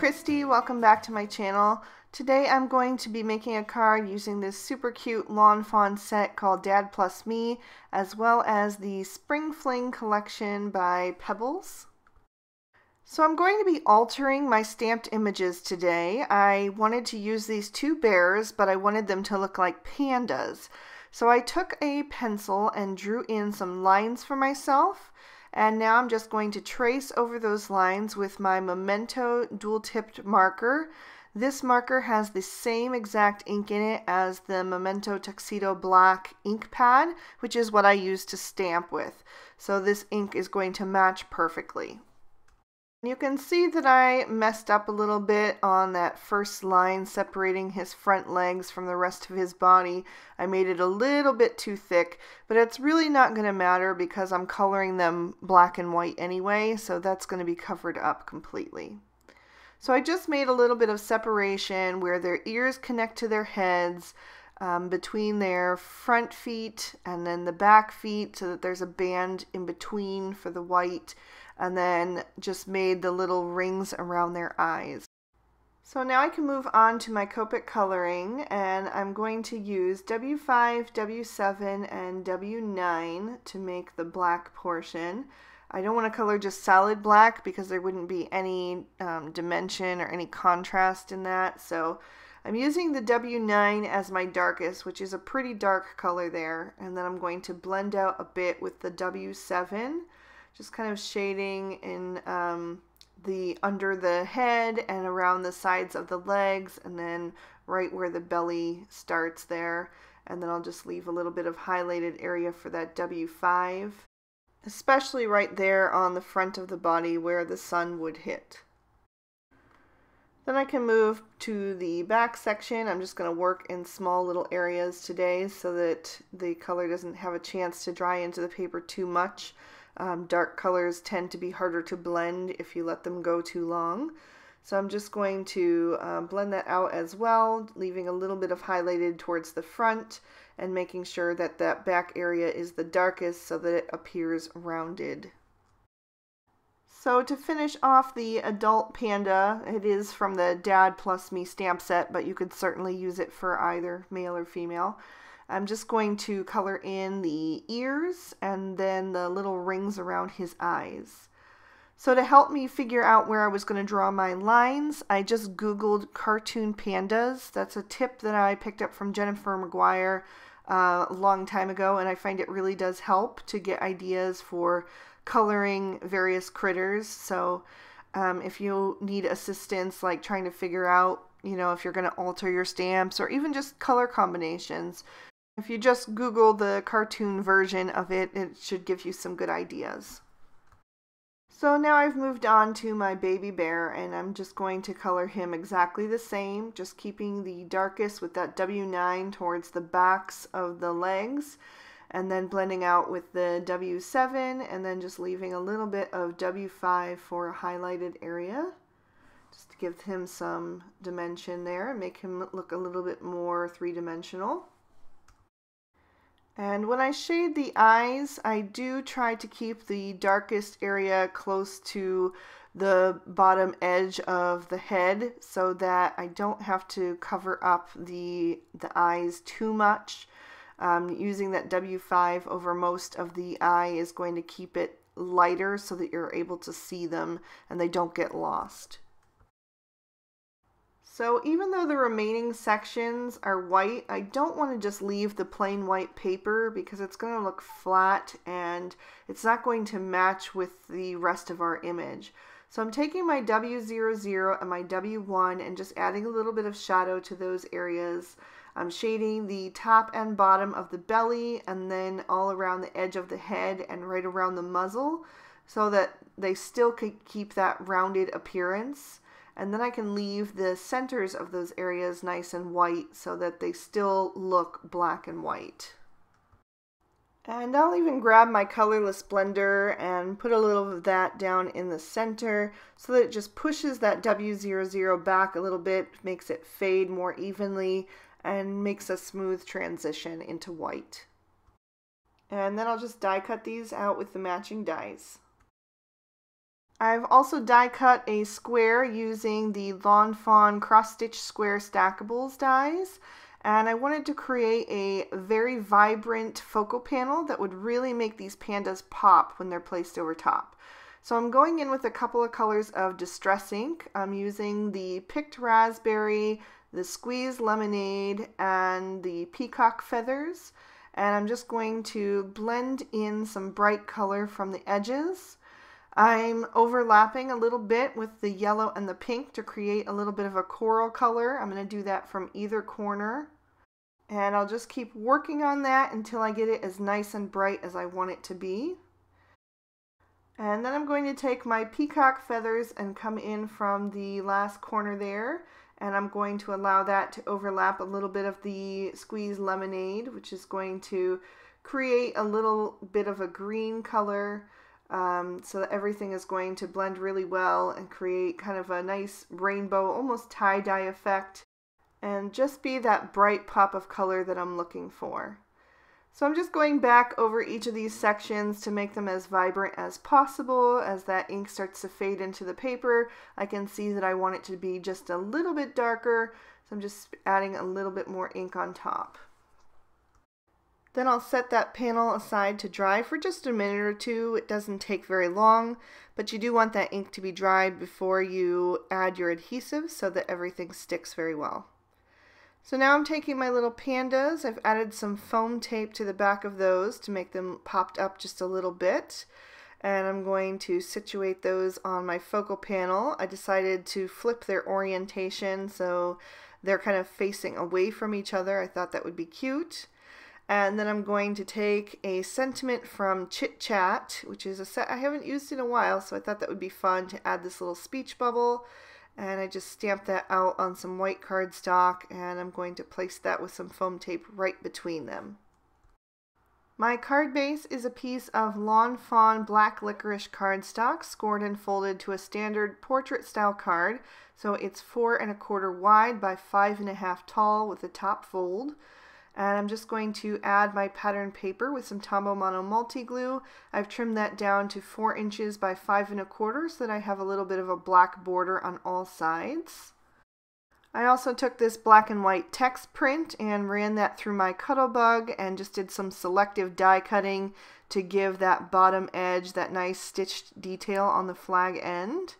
Christy, welcome back to my channel. Today I'm going to be making a card using this super cute Lawn Fawn set called Dad Plus Me, as well as the Spring Fling collection by Pebbles. So I'm going to be altering my stamped images today. I wanted to use these two bears, but I wanted them to look like pandas. So I took a pencil and drew in some lines for myself. And now I'm just going to trace over those lines with my Memento dual-tipped marker. This marker has the same exact ink in it as the Memento Tuxedo Black ink pad, which is what I use to stamp with. So this ink is going to match perfectly. You can see that I messed up a little bit on that first line separating his front legs from the rest of his body. I made it a little bit too thick, but it's really not going to matter because I'm coloring them black and white anyway, so that's going to be covered up completely. So I just made a little bit of separation where their ears connect to their heads, between their front feet and then the back feet, so that there's a band in between for the white, and then just made the little rings around their eyes. So now I can move on to my Copic coloring, and I'm going to use W5, W7, and W9 to make the black portion. I don't want to color just solid black because there wouldn't be any dimension or any contrast in that, so I'm using the W9 as my darkest, which is a pretty dark color there, and then I'm going to blend out a bit with the W7, just kind of shading in the under the head and around the sides of the legs, and then right where the belly starts there, and then I'll just leave a little bit of highlighted area for that W5, especially right there on the front of the body where the sun would hit. Then I can move to the back section. I'm just going to work in small little areas today so that the color doesn't have a chance to dry into the paper too much. Dark colors tend to be harder to blend if you let them go too long. So I'm just going to blend that out as well, leaving a little bit of highlighted towards the front and making sure that that back area is the darkest so that it appears rounded. So to finish off the adult panda, it is from the Dad Plus Me stamp set, but you could certainly use it for either male or female. I'm just going to color in the ears and then the little rings around his eyes. So to help me figure out where I was going to draw my lines, I just Googled cartoon pandas. That's a tip that I picked up from Jennifer McGuire a long time ago, and I find it really does help to get ideas for coloring various critters. So if you need assistance, like trying to figure out, if you're going to alter your stamps or even just color combinations, if you just Google the cartoon version of it, it should give you some good ideas. So now I've moved on to my baby bear, and I'm just going to color him exactly the same, just keeping the darkest with that W9 towards the backs of the legs, and then blending out with the W7, and then just leaving a little bit of W5 for a highlighted area, just to give him some dimension there and make him look a little bit more three-dimensional. And when I shade the eyes, I do try to keep the darkest area close to the bottom edge of the head so that I don't have to cover up the eyes too much. Using that W5 over most of the eye is going to keep it lighter so that you're able to see them and they don't get lost. So even though the remaining sections are white, I don't want to just leave the plain white paper because it's going to look flat and it's not going to match with the rest of our image. So I'm taking my W00 and my W1 and just adding a little bit of shadow to those areas. I'm shading the top and bottom of the belly and then all around the edge of the head and right around the muzzle so that they still could keep that rounded appearance. And then I can leave the centers of those areas nice and white so that they still look black and white. And I'll even grab my colorless blender and put a little of that down in the center so that it just pushes that W00 back a little bit, makes it fade more evenly, and makes a smooth transition into white. And then I'll just die cut these out with the matching dies. I've also die cut a square using the Lawn Fawn cross stitch square stackables dies, and I wanted to create a very vibrant focal panel that would really make these pandas pop when they're placed over top. So I'm going in with a couple of colors of Distress ink. I'm using the Picked Raspberry, the Squeezed Lemonade, and the Peacock Feathers, and I'm just going to blend in some bright color from the edges. I'm overlapping a little bit with the yellow and the pink to create a little bit of a coral color. I'm going to do that from either corner. And I'll just keep working on that until I get it as nice and bright as I want it to be. And then I'm going to take my peacock feathers and come in from the last corner there. And I'm going to allow that to overlap a little bit of the squeezed lemonade, which is going to create a little bit of a green color. So that everything is going to blend really well and create kind of a nice rainbow, almost tie-dye effect, and just be that bright pop of color that I'm looking for. So I'm just going back over each of these sections to make them as vibrant as possible. As that ink starts to fade into the paper, I can see that I want it to be just a little bit darker, so I'm just adding a little bit more ink on top. Then I'll set that panel aside to dry for just a minute or two. It doesn't take very long, but you do want that ink to be dried before you add your adhesive so that everything sticks very well. So now I'm taking my little pandas. I've added some foam tape to the back of those to make them popped up just a little bit. And I'm going to situate those on my focal panel. I decided to flip their orientation so they're kind of facing away from each other. I thought that would be cute. And then I'm going to take a sentiment from Chit Chat, which is a set I haven't used in a while, so I thought that would be fun to add this little speech bubble. And I just stamped that out on some white cardstock, and I'm going to place that with some foam tape right between them. My card base is a piece of Lawn Fawn black licorice cardstock, scored and folded to a standard portrait style card. So it's 4 1/4 wide by 5 1/2 tall with a top fold. And I'm just going to add my pattern paper with some Tombow Mono multi-glue. I've trimmed that down to 4 inches by 5 1/4 so that I have a little bit of a black border on all sides. I also took this black and white text print and ran that through my Cuttlebug and just did some selective die cutting to give that bottom edge that nice stitched detail on the flag end.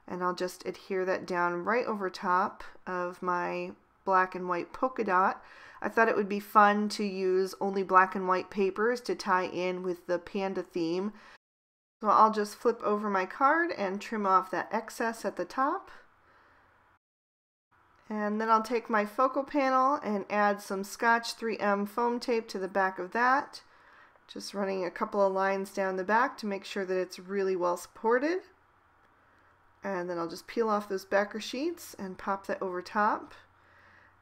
And I'll just adhere that down right over top of my black and white polka dot. I thought it would be fun to use only black and white papers to tie in with the panda theme. So I'll just flip over my card and trim off that excess at the top. And then I'll take my focal panel and add some Scotch 3M foam tape to the back of that. Just running a couple of lines down the back to make sure that it's really well supported. And then I'll just peel off those backer sheets and pop that over top.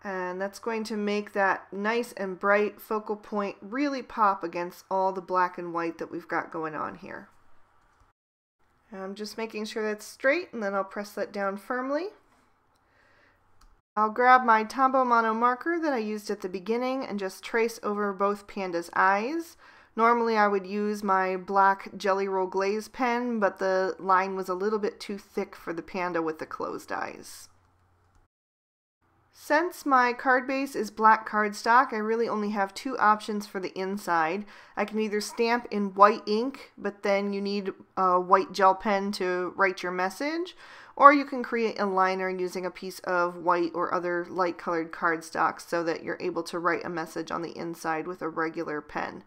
And that's going to make that nice and bright focal point really pop against all the black and white that we've got going on here. And I'm just making sure that's straight, and then I'll press that down firmly. I'll grab my Tombow Mono marker that I used at the beginning and just trace over both pandas' eyes. Normally I would use my black Jelly Roll Glaze pen, but the line was a little bit too thick for the panda with the closed eyes. Since my card base is black cardstock, I really only have 2 options for the inside. I can either stamp in white ink, but then you need a white gel pen to write your message, or you can create a liner using a piece of white or other light colored cardstock so that you're able to write a message on the inside with a regular pen.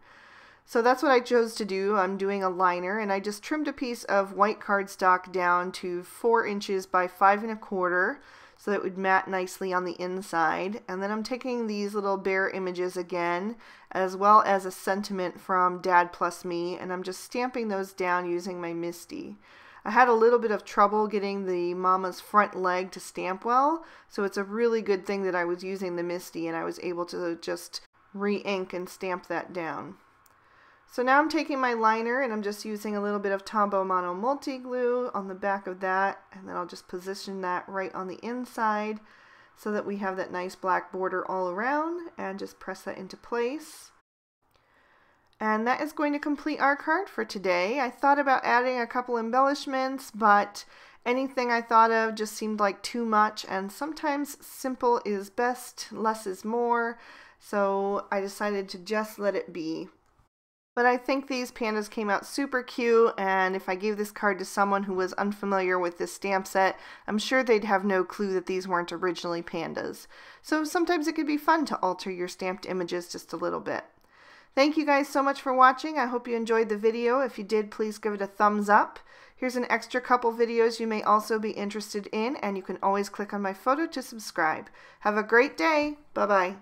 So that's what I chose to do. I'm doing a liner, and I just trimmed a piece of white cardstock down to 4 inches by 5 1/4 so that it would mat nicely on the inside. And then I'm taking these little bear images again, as well as a sentiment from Dad Plus Me, and I'm just stamping those down using my Misty. I had a little bit of trouble getting the mama's front leg to stamp well, so it's a really good thing that I was using the Misty and I was able to just re-ink and stamp that down. So now I'm taking my liner and I'm just using a little bit of Tombow Mono multi-glue on the back of that, and then I'll just position that right on the inside so that we have that nice black border all around, and just press that into place. And that is going to complete our card for today. I thought about adding a couple embellishments, but anything I thought of just seemed like too much, and sometimes simple is best, less is more, so I decided to just let it be. But I think these pandas came out super cute, and if I gave this card to someone who was unfamiliar with this stamp set, I'm sure they'd have no clue that these weren't originally pandas. So sometimes it could be fun to alter your stamped images just a little bit. Thank you guys so much for watching. I hope you enjoyed the video. If you did, please give it a thumbs up. Here's an extra couple videos you may also be interested in, and you can always click on my photo to subscribe. Have a great day. Bye-bye.